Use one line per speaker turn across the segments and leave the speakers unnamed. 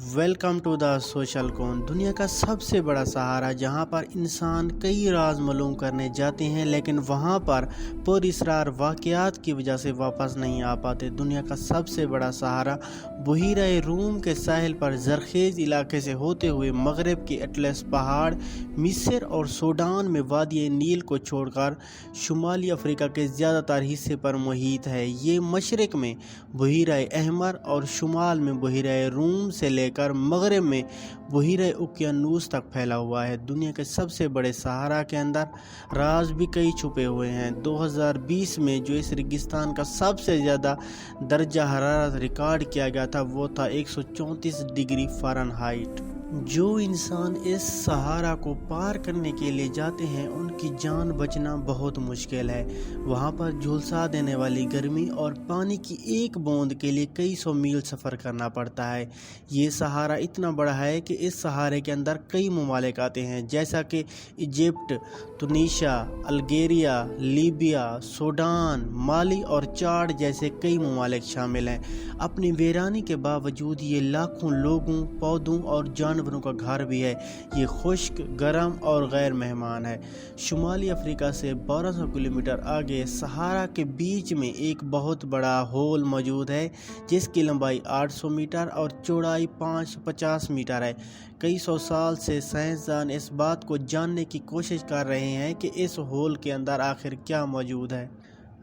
Welcome to the social कोन। दुनिया का सबसे बड़ा सहारा जहां पर इंसान कई राज मालूम करने जाते हैं लेकिन वहां पर पुरअसरार वाक़यात की वजह से वापस नहीं आ पाते। दुनिया का सबसे बड़ा सहारा बहीरा रूम के साहिल पर ज़रख़ेज़ इलाके से होते हुए मगरब के अटलस पहाड़, मिस्र और सूडान में वादी नील को छोड़कर शुमाली अफ्रीका के ज़्यादातर हिस्से पर मुहित है। ये मशरक़ में बहीरा अहमर और शुमाल में बहीरा रूम से लेकर मगरब में बहीरा उकियानूस तक फैला हुआ है। दुनिया के सबसे बड़े सहारा के अंदर राज भी कई छुपे हुए हैं। 2020 में जो इस रेगिस्तान का सबसे ज़्यादा दर्जा हरारत रिकॉर्ड किया गया था वो था 134 डिग्री फ़ारेनहाइट। जो इंसान इस सहारा को पार करने के लिए जाते हैं उनकी जान बचना बहुत मुश्किल है। वहाँ पर झुलसा देने वाली गर्मी और पानी की एक बूंद के लिए कई सौ मील सफ़र करना पड़ता है। ये सहारा इतना बड़ा है कि इस सहारे के अंदर कई ममालिक आते हैं जैसा कि Egypt, Tunisia, Algeria, Libya, Sudan, माली और चाड जैसे कई ममालिक शामिल हैं। अपनी वीरानी के बावजूद ये लाखों लोगों, पौधों और जानवरों का घर भी है। ये खुश्क, गर्म और गैर मेहमान है। शुमाली अफ्रीका से 1200 किलोमीटर आगे सहारा के बीच में एक बहुत बड़ा होल मौजूद है जिसकी लंबाई 800 मीटर और चौड़ाई 550 मीटर है। कई सौ साल से साइंसदान इस बात को जानने की कोशिश कर रहे हैं कि इस होल के अंदर आखिर क्या मौजूद है।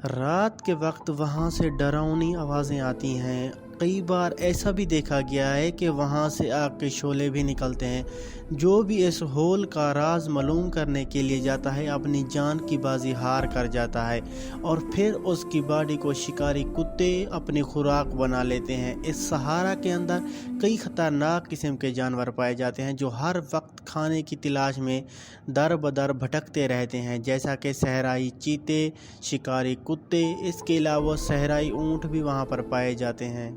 रात के वक्त वहाँ से डरावनी आवाज़ें आती हैं। कई बार ऐसा भी देखा गया है कि वहाँ से आग के शोले भी निकलते हैं। जो भी इस होल का राज मालूम करने के लिए जाता है अपनी जान की बाजी हार कर जाता है और फिर उसकी बॉडी को शिकारी कुत्ते अपनी खुराक बना लेते हैं। इस सहारा के अंदर कई ख़तरनाक किस्म के जानवर पाए जाते हैं जो हर वक्त खाने की तलाश में दर बदर भटकते रहते हैं, जैसा कि सहराई चीते, शिकारी कुत्ते। इसके अलावा सहराई ऊँट भी वहाँ पर पाए जाते हैं।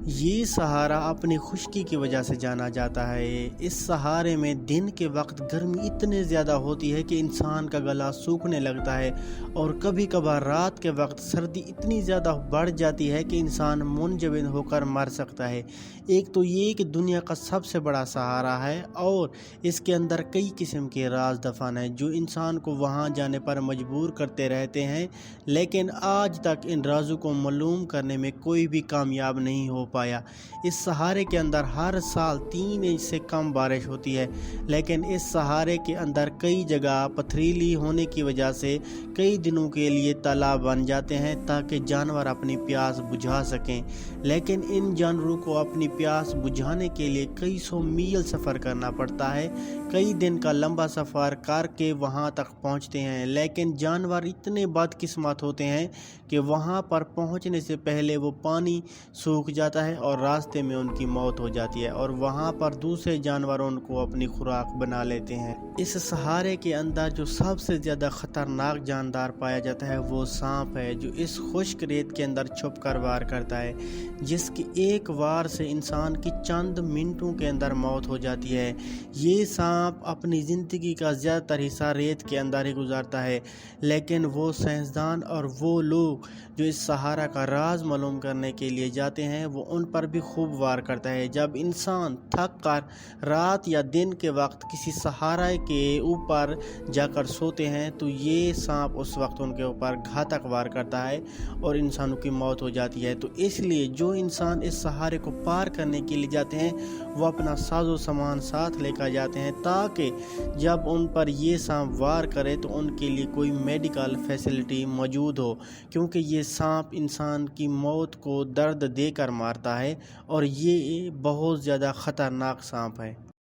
ये सहारा अपनी खुश्की की वजह से जाना जाता है। इस सहारे में दिन के वक्त गर्मी इतने ज़्यादा होती है कि इंसान का गला सूखने लगता है और कभी कभार रात के वक्त सर्दी इतनी ज़्यादा बढ़ जाती है कि इंसान मुंजमद होकर मर सकता है। एक तो ये कि दुनिया का सबसे बड़ा सहारा है और इसके अंदर कई किस्म के राज दफन हैं जो इंसान को वहाँ जाने पर मजबूर करते रहते हैं, लेकिन आज तक इन राजों को मालूम करने में कोई भी कामयाब नहीं हो पाया। इस सहारे के अंदर हर साल 3 इंच से कम बारिश होती है, लेकिन इस सहारे के अंदर कई जगह पथरीली होने की वजह से कई दिनों के लिए तालाब बन जाते हैं ताकि जानवर अपनी प्यास बुझा सकें। लेकिन इन जानवरों को अपनी प्यास बुझाने के लिए कई सौ मील सफ़र करना पड़ता है। कई दिन का लंबा सफ़र करके वहाँ तक पहुँचते हैं, लेकिन जानवर इतने बदकिस्मत होते हैं कि वहाँ पर पहुँचने से पहले वो पानी सूख जाता है और रास्ते में उनकी मौत हो जाती है और वहाँ पर दूसरे जानवर उनको अपनी खुराक बना लेते हैं। इस सहारे के अंदर जो सबसे ज़्यादा ख़तरनाक जानदार पाया जाता है वो सांप है, जो इस खुश्क रेत के अंदर छुप कर वार करता है, जिसकी एक वार से इंसान की चंद मिनटों के अंदर मौत हो जाती है। ये सांप अपनी ज़िंदगी का ज़्यादातर हिस्सा रेत के अंदर ही गुजारता है, लेकिन वो साइंसदान और वो लोग जो इस सहारा का राज मालूम करने के लिए जाते हैं वो उन पर भी खूब वार करता है। जब इंसान थक कर रात या दिन के वक्त किसी सहारा के ऊपर जाकर सोते हैं तो ये सांप उस वक्त उनके ऊपर घातक वार करता है और इंसानों की मौत हो जाती है। तो इसलिए जो इंसान इस सहारे को पार करने के लिए जाते हैं वो अपना साजो सामान साथ लेकर जाते हैं ताकि जब उन पर ये सांप वार करे तो उनके लिए कोई मेडिकल फैसिलिटी मौजूद हो, क्योंकि ये सांप इंसान की मौत को दर्द देकर मारता है और ये बहुत ज़्यादा ख़तरनाक सांप है।